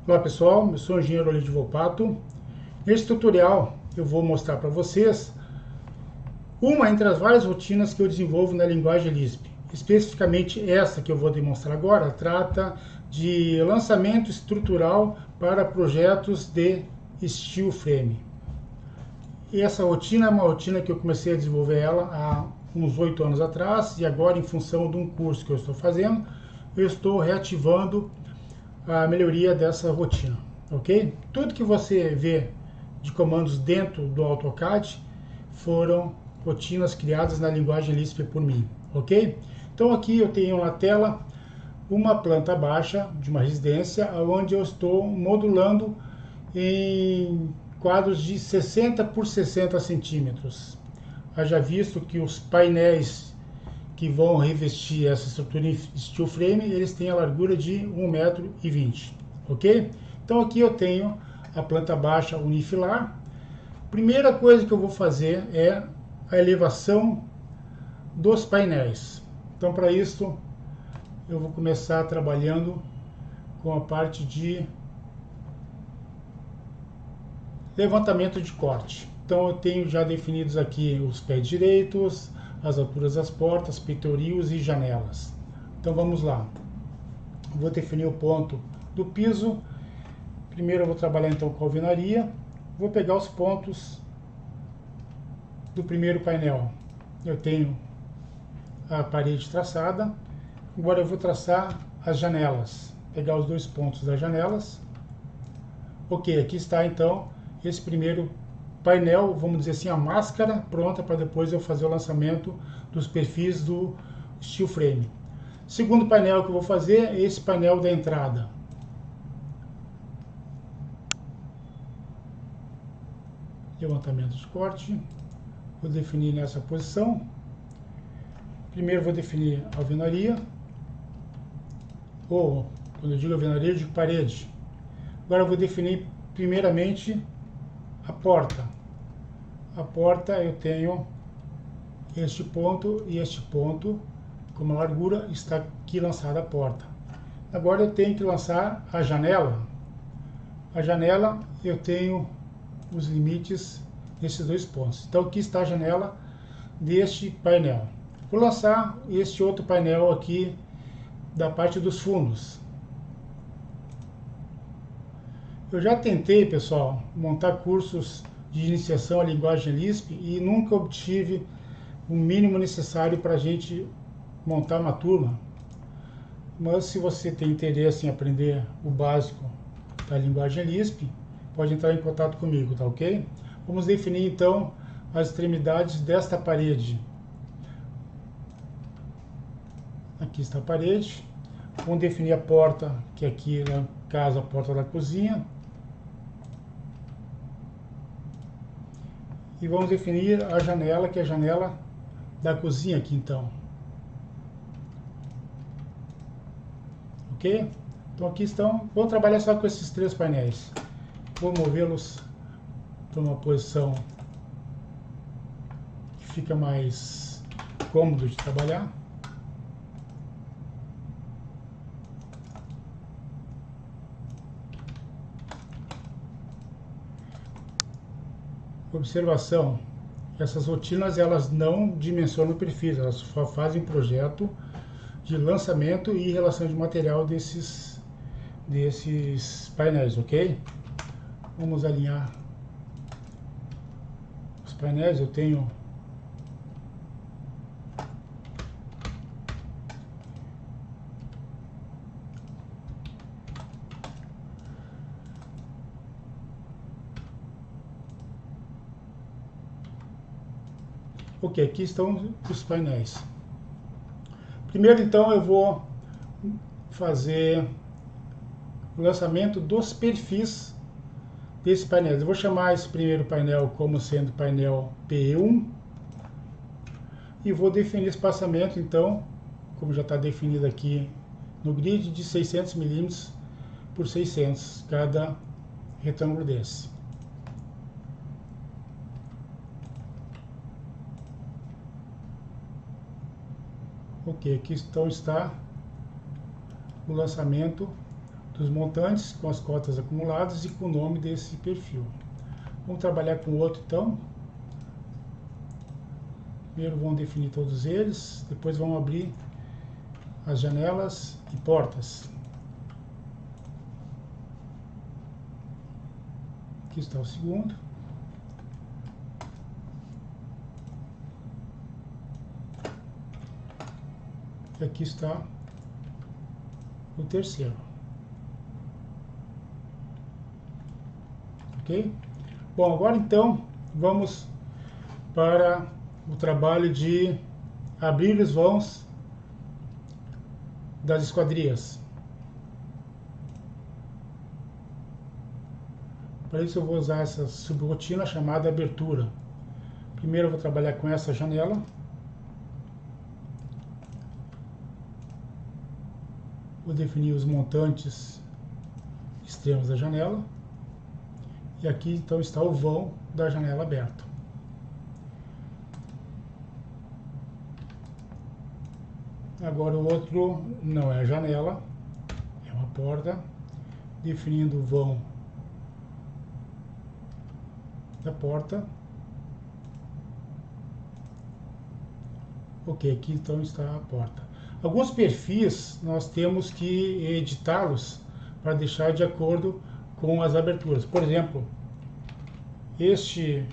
Olá pessoal, eu sou o engenheiro Olidio Volpato. Neste tutorial eu vou mostrar para vocês uma entre as várias rotinas que eu desenvolvo na linguagem Lisp. Especificamente essa que eu vou demonstrar agora trata de lançamento estrutural para projetos de steel frame. E essa rotina é uma rotina que eu comecei a desenvolver ela há uns 8 anos atrás, e agora, em função de um curso que eu estou fazendo, eu estou reativando a melhoria dessa rotina, ok? Tudo que você vê de comandos dentro do AutoCAD foram rotinas criadas na linguagem Lisp por mim, ok? Então aqui eu tenho na tela uma planta baixa de uma residência, onde eu estou modulando em quadros de 60 por 60 centímetros. Haja visto que os painéis que vão revestir essa estrutura em steel frame, eles têm a largura de 1,20 m, ok? Então aqui eu tenho a planta baixa unifilar. Primeira coisa que eu vou fazer é a elevação dos painéis. Então para isso eu vou começar trabalhando com a parte de levantamento de corte. Então eu tenho já definidos aqui os pés direitos, as alturas das portas, peitorios e janelas. Então vamos lá. Vou definir o ponto do piso. Primeiro eu vou trabalhar então com a alvenaria. Vou pegar os pontos do primeiro painel. Eu tenho a parede traçada. Agora eu vou traçar as janelas. Pegar os dois pontos das janelas. Ok, aqui está então esse primeiro painel, vamos dizer assim, a máscara pronta para depois eu fazer o lançamento dos perfis do steel frame. Segundo painel que eu vou fazer é esse painel da entrada. Levantamento de corte. Vou definir nessa posição. Primeiro vou definir a alvenaria. Ou, quando eu digo alvenaria, eu digo parede. Agora eu vou definir primeiramente a porta. A porta eu tenho este ponto e este ponto, como a largura, está aqui lançada a porta. Agora eu tenho que lançar a janela. A janela eu tenho os limites desses dois pontos. Então aqui está a janela deste painel. Vou lançar este outro painel aqui da parte dos fundos. Eu já tentei, pessoal, montar cursos de iniciação à linguagem Lisp e nunca obtive o mínimo necessário para a gente montar uma turma. Mas se você tem interesse em aprender o básico da linguagem Lisp, pode entrar em contato comigo, tá ok? Vamos definir então as extremidades desta parede. Aqui está a parede. Vamos definir a porta, que aqui no caso a porta da cozinha. E vamos definir a janela, que é a janela da cozinha aqui então. Ok? Então aqui estão. Vou trabalhar só com esses três painéis. Vou movê-los para uma posição que fica mais cômodo de trabalhar. Observação: essas rotinas elas não dimensionam perfis, elas só fazem projeto de lançamento e relação de material desses painéis, ok? Vamos alinhar os painéis. Eu tenho ok, aqui estão os painéis. Primeiro, então, eu vou fazer o lançamento dos perfis desse painel. Eu vou chamar esse primeiro painel como sendo painel P1 e vou definir espaçamento, então, como já está definido aqui no grid, de 600 mm por 600 cada retângulo desse. Ok, aqui então está o lançamento dos montantes, com as cotas acumuladas e com o nome desse perfil. Vamos trabalhar com o outro então. Primeiro vamos definir todos eles, depois vamos abrir as janelas e portas. Aqui está o segundo. E aqui está o terceiro. Ok? Bom, agora então vamos para o trabalho de abrir os vãos das esquadrias. Para isso eu vou usar essa subrotina chamada abertura. Primeiro eu vou trabalhar com essa janela. Vou definir os montantes extremos da janela. E aqui então está o vão da janela aberto. Agora o outro não é janela, é uma porta, definindo o vão da porta. Ok, aqui então está a porta. Alguns perfis nós temos que editá-los para deixar de acordo com as aberturas. Por exemplo, este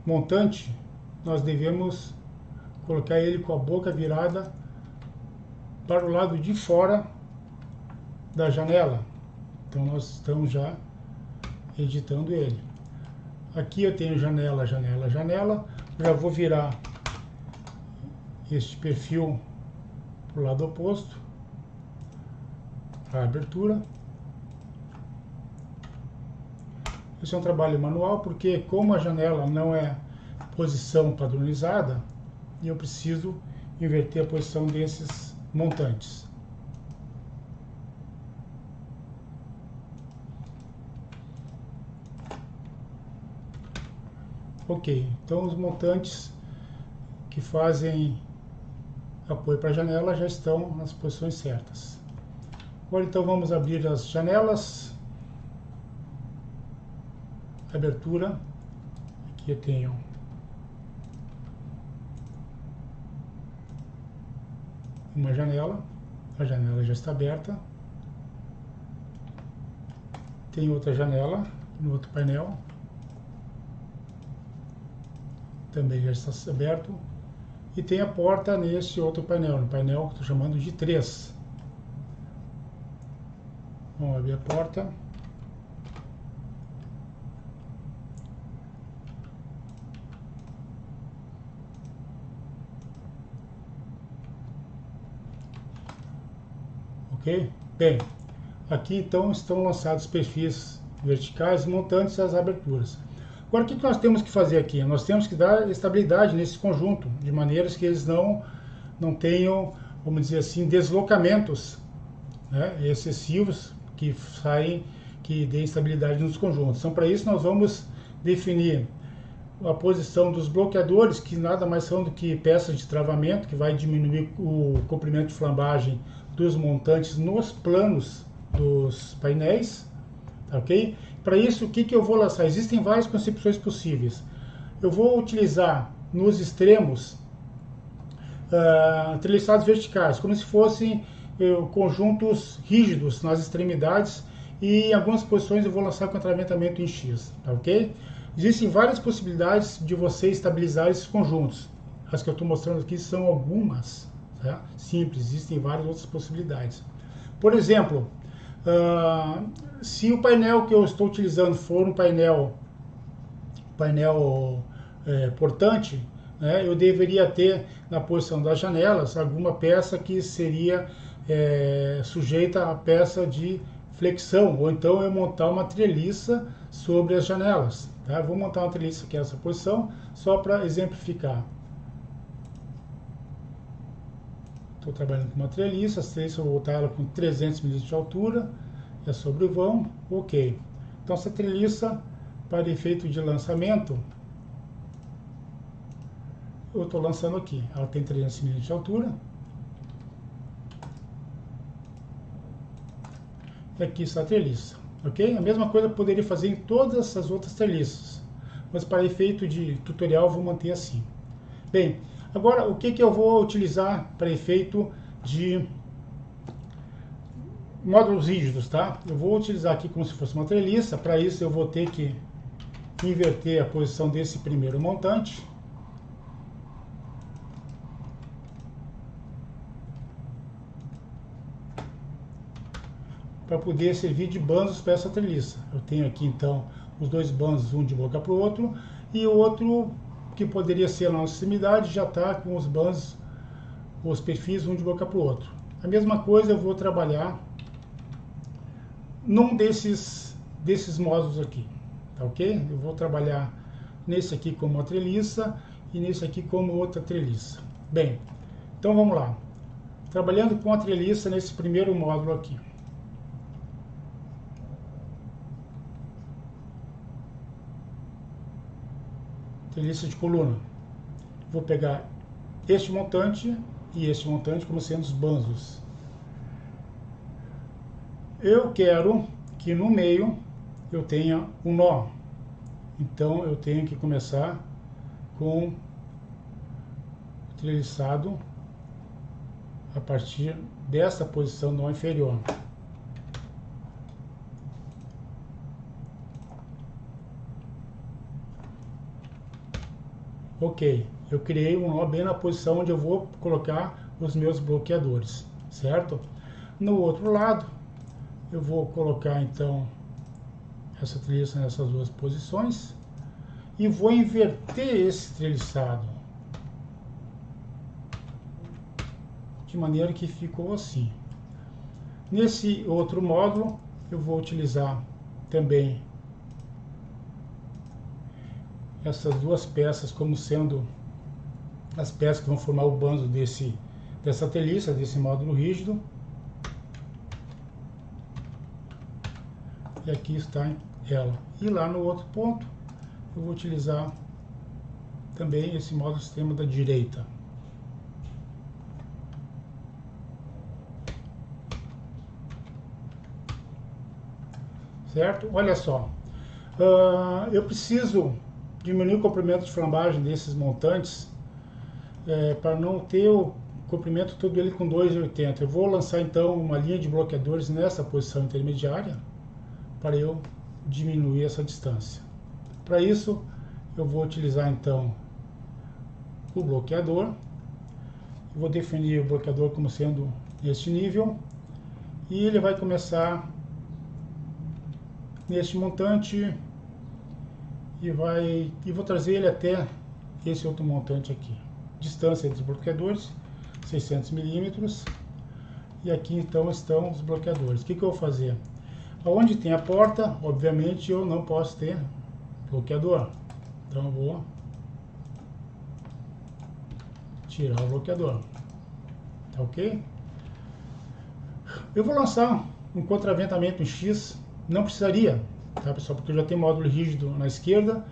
montante nós devemos colocar ele com a boca virada para o lado de fora da janela. Então nós estamos já editando ele. Aqui eu tenho janela, janela, janela. Já vou virar este perfil para o lado oposto, para a abertura. Esse é um trabalho manual, porque como a janela não é posição padronizada, eu preciso inverter a posição desses montantes. Ok, então os montantes que fazem apoio para a janela já estão nas posições certas. Agora então vamos abrir as janelas. Abertura. Aqui eu tenho uma janela, a janela já está aberta. Tem outra janela no outro painel, também já está aberto. E tem a porta nesse outro painel, no painel que estou chamando de 3. Vamos abrir a porta. Ok? Bem, aqui então estão lançados perfis verticais, montantes e as aberturas. Agora o que nós temos que fazer aqui? Nós temos que dar estabilidade nesse conjunto, de maneiras que eles não tenham, vamos dizer assim, deslocamentos, né, excessivos que saem, que deem estabilidade nos conjuntos. Então para isso nós vamos definir a posição dos bloqueadores, que nada mais são do que peças de travamento, que vai diminuir o comprimento de flambagem dos montantes nos planos dos painéis, tá, ok? Para isso, o que eu vou lançar? Existem várias concepções possíveis. Eu vou utilizar nos extremos treliçados verticais, como se fossem conjuntos rígidos nas extremidades, e em algumas posições eu vou lançar com atraventamento em X, tá, ok? Existem várias possibilidades de você estabilizar esses conjuntos. As que eu estou mostrando aqui são algumas, tá? Simples, existem várias outras possibilidades. Por exemplo, se o painel que eu estou utilizando for um painel portante, né, eu deveria ter na posição das janelas alguma peça que seria sujeita à peça de flexão, ou então eu montar uma treliça sobre as janelas. Tá? Vou montar uma treliça aqui nessa posição, só para exemplificar. Estou trabalhando com uma treliça, essa treliça eu vou botar ela com 300 milímetros de altura, é sobre o vão, ok. Então essa treliça, para efeito de lançamento, eu estou lançando aqui. Ela tem 300 milímetros de altura. e aqui está a treliça, ok? A mesma coisa eu poderia fazer em todas essas outras treliças, mas para efeito de tutorial eu vou manter assim. Bem, agora o que eu vou utilizar para efeito de módulos rígidos, tá? Eu vou utilizar aqui como se fosse uma treliça. Para isso eu vou ter que inverter a posição desse primeiro montante. Para poder servir de banzos para essa treliça. Eu tenho aqui então os dois banzos, um de boca para o outro, e o outro que poderia ser na nossa extremidade já está com os banzos, os perfis um de boca para o outro. A mesma coisa eu vou trabalhar num desses módulos aqui, tá ok? Eu vou trabalhar nesse aqui como uma treliça e nesse aqui como outra treliça. Bem, então vamos lá. Trabalhando com a treliça nesse primeiro módulo aqui. Treliça de coluna. Vou pegar este montante e este montante como sendo os banzos. Eu quero que no meio eu tenha um nó. Então eu tenho que começar com o treliçado a partir dessa posição nó inferior. Ok, eu criei um nó bem na posição onde eu vou colocar os meus bloqueadores, certo? No outro lado, eu vou colocar então essa treliça nessas duas posições e vou inverter esse treliçado de maneira que ficou assim. Nesse outro módulo, eu vou utilizar também essas duas peças como sendo as peças que vão formar o banzo dessa treliça, desse módulo rígido. E aqui está ela. E lá no outro ponto, eu vou utilizar também esse módulo extremo da direita. Certo? Olha só. Eu preciso diminuir o comprimento de flambagem desses montantes para não ter o comprimento todo ele com 2,80. Eu vou lançar então uma linha de bloqueadores nessa posição intermediária para eu diminuir essa distância. Para isso eu vou utilizar então o bloqueador. Eu vou definir o bloqueador como sendo este nível e ele vai começar neste montante e vou trazer ele até esse outro montante aqui. Distância entre os bloqueadores 600 milímetros e aqui então estão os bloqueadores. O que eu vou fazer? Onde tem a porta, obviamente eu não posso ter bloqueador, então eu vou tirar o bloqueador, tá ok? Eu vou lançar um contraventamento em X, não precisaria, tá pessoal, porque eu já tenho módulo rígido na esquerda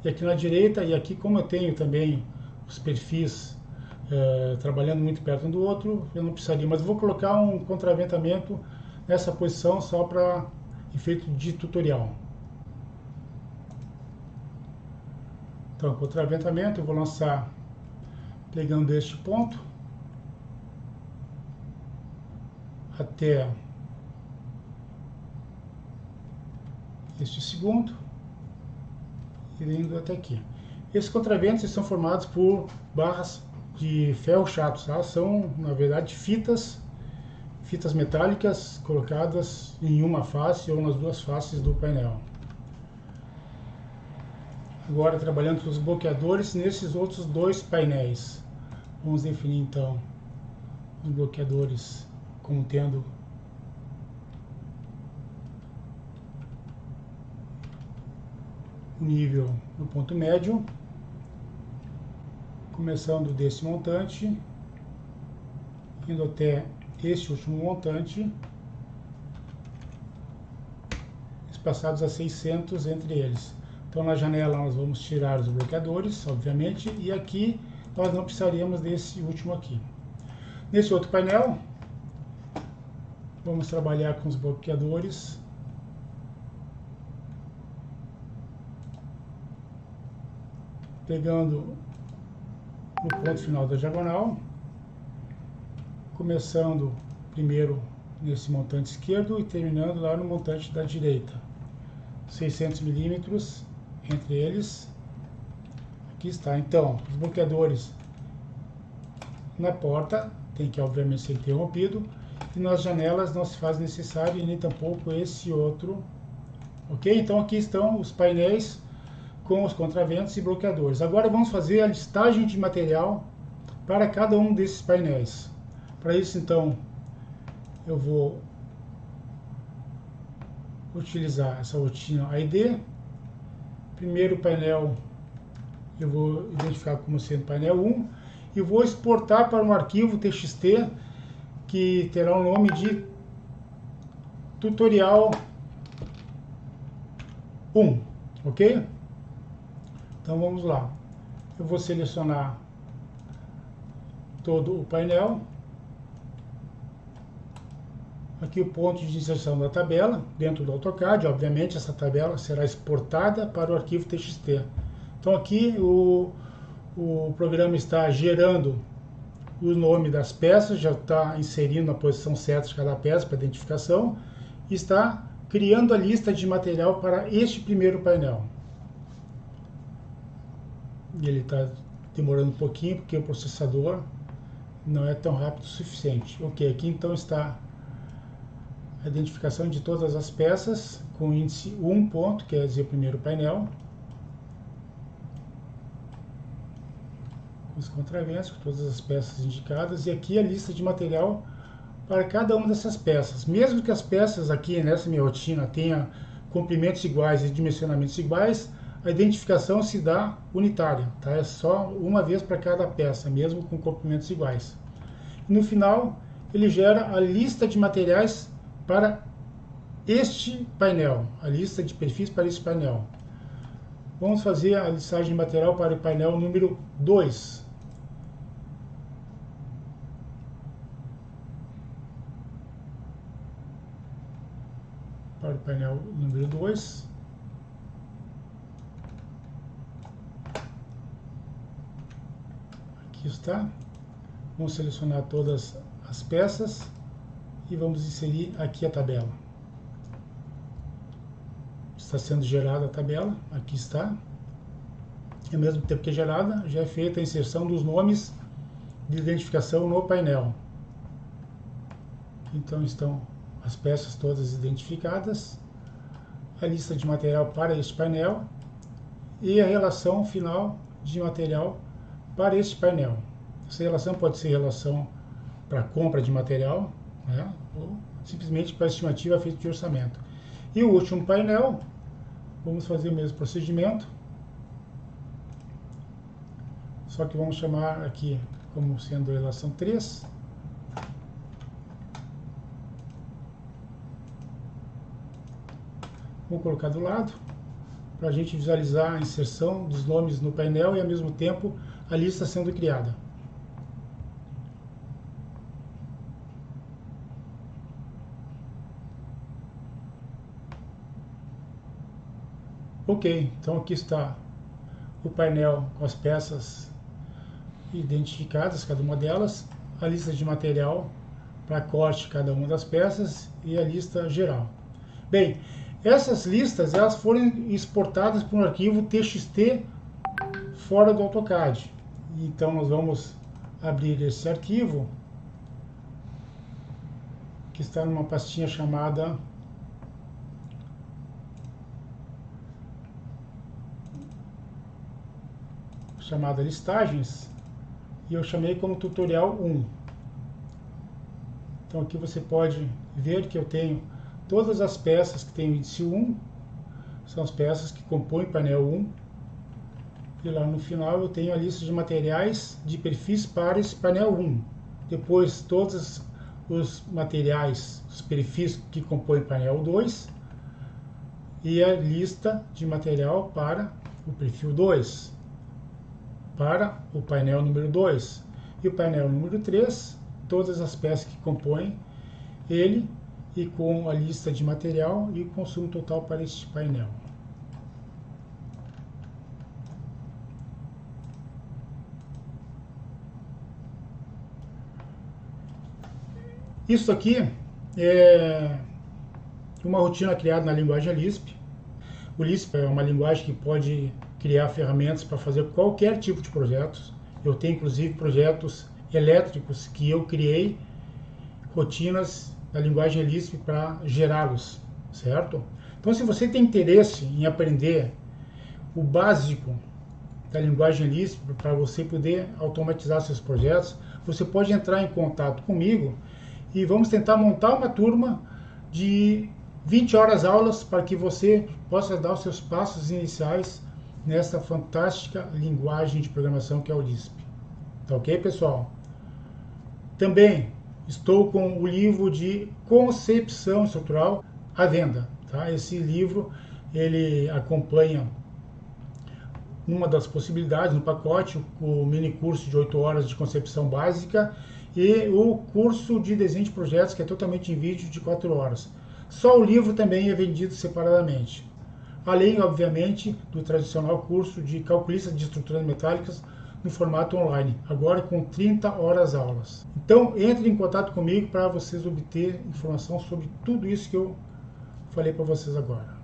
e aqui na direita, e aqui como eu tenho também os perfis trabalhando muito perto um do outro, eu não precisaria, mas eu vou colocar um contraventamento nessa posição só para efeito de tutorial. Então, contraventamento, eu vou lançar pegando este ponto até este segundo e indo até aqui. Esses contraventos são formados por barras de ferro chato, tá? São, na verdade, fitas metálicas colocadas em uma face ou nas duas faces do painel. Agora trabalhando com os bloqueadores nesses outros dois painéis. Vamos definir então os bloqueadores como tendo o nível no ponto médio, começando desse montante, indo até este último montante, espaçados a 600 entre eles. Então na janela nós vamos tirar os bloqueadores, obviamente, e aqui nós não precisaríamos desse último aqui. Nesse outro painel, Vamos trabalhar com os bloqueadores. Pegando no ponto final da diagonal, começando primeiro nesse montante esquerdo e terminando lá no montante da direita. 600 milímetros entre eles. Aqui está. Então, os bloqueadores na porta tem que obviamente ser interrompido, e nas janelas não se faz necessário e nem tampouco esse outro. Ok? Então aqui estão os painéis com os contraventos e bloqueadores. Agora vamos fazer a listagem de material para cada um desses painéis. Para isso, então, eu vou utilizar essa rotina ID. Primeiro painel eu vou identificar como sendo painel 1 e vou exportar para um arquivo TXT que terá o nome de tutorial 1, ok? Então vamos lá. Eu vou selecionar todo o painel. Aqui o ponto de inserção da tabela dentro do AutoCAD. Obviamente essa tabela será exportada para o arquivo TXT. Então aqui o programa está gerando o nome das peças, já está inserindo a posição certa de cada peça para identificação e está criando a lista de material para este primeiro painel. Ele está demorando um pouquinho porque o processador não é tão rápido o suficiente. Ok, aqui então está a identificação de todas as peças com índice 1 ponto, quer dizer o primeiro painel. Os contraventos, com todas as peças indicadas, e aqui a lista de material para cada uma dessas peças. Mesmo que as peças aqui nessa minha rotina tenham comprimentos iguais e dimensionamentos iguais, a identificação se dá unitária, tá? É só uma vez para cada peça, mesmo com comprimentos iguais. E no final, ele gera a lista de materiais para este painel, a lista de perfis para este painel. Vamos fazer a listagem de material para o painel número 2. Para o painel número 2. Aqui está. Vamos selecionar todas as peças e vamos inserir aqui a tabela. Está sendo gerada a tabela, aqui está. E ao mesmo tempo que é gerada, já é feita a inserção dos nomes de identificação no painel. Então estão as peças todas identificadas, a lista de material para este painel e a relação final de material para este painel. Essa relação pode ser relação para compra de material, né, ou simplesmente para a estimativa feita de orçamento. E o último painel, vamos fazer o mesmo procedimento, só que vamos chamar aqui como sendo relação 3. Vou colocar do lado, para a gente visualizar a inserção dos nomes no painel e ao mesmo tempo a lista sendo criada. Ok, então aqui está o painel com as peças identificadas, cada uma delas, a lista de material para corte de cada uma das peças e a lista geral. Bem, essas listas elas foram exportadas para um arquivo TXT fora do AutoCAD. Então nós vamos abrir esse arquivo, que está numa pastinha chamada listagens, e eu chamei como tutorial 1. Então aqui você pode ver que eu tenho todas as peças que tem o índice 1, são as peças que compõem o painel 1. E lá no final eu tenho a lista de materiais de perfis para esse painel 1. Depois todos os materiais, os perfis que compõem o painel 2. E a lista de material para o perfil 2. Para o painel número 2. E o painel número 3, todas as peças que compõem ele e com a lista de material e consumo total para este painel. Isso aqui é uma rotina criada na linguagem Lisp. O Lisp é uma linguagem que pode criar ferramentas para fazer qualquer tipo de projetos. Eu tenho inclusive projetos elétricos que eu criei rotinas na linguagem Lisp para gerá-los, certo? Então, se você tem interesse em aprender o básico da linguagem Lisp para você poder automatizar seus projetos, você pode entrar em contato comigo e vamos tentar montar uma turma de 20 horas aulas para que você possa dar os seus passos iniciais nessa fantástica linguagem de programação que é o Lisp. Tá ok, pessoal? Também estou com o livro de concepção estrutural à venda. Tá? Esse livro ele acompanha uma das possibilidades no pacote, o mini curso de 8 horas de concepção básica e o curso de desenho de projetos, que é totalmente em vídeo, de 4 horas. Só o livro também é vendido separadamente. Além, obviamente, do tradicional curso de calculista de estruturas metálicas no formato online, agora com 30 horas aulas. Então, entre em contato comigo para vocês obter informação sobre tudo isso que eu falei para vocês agora.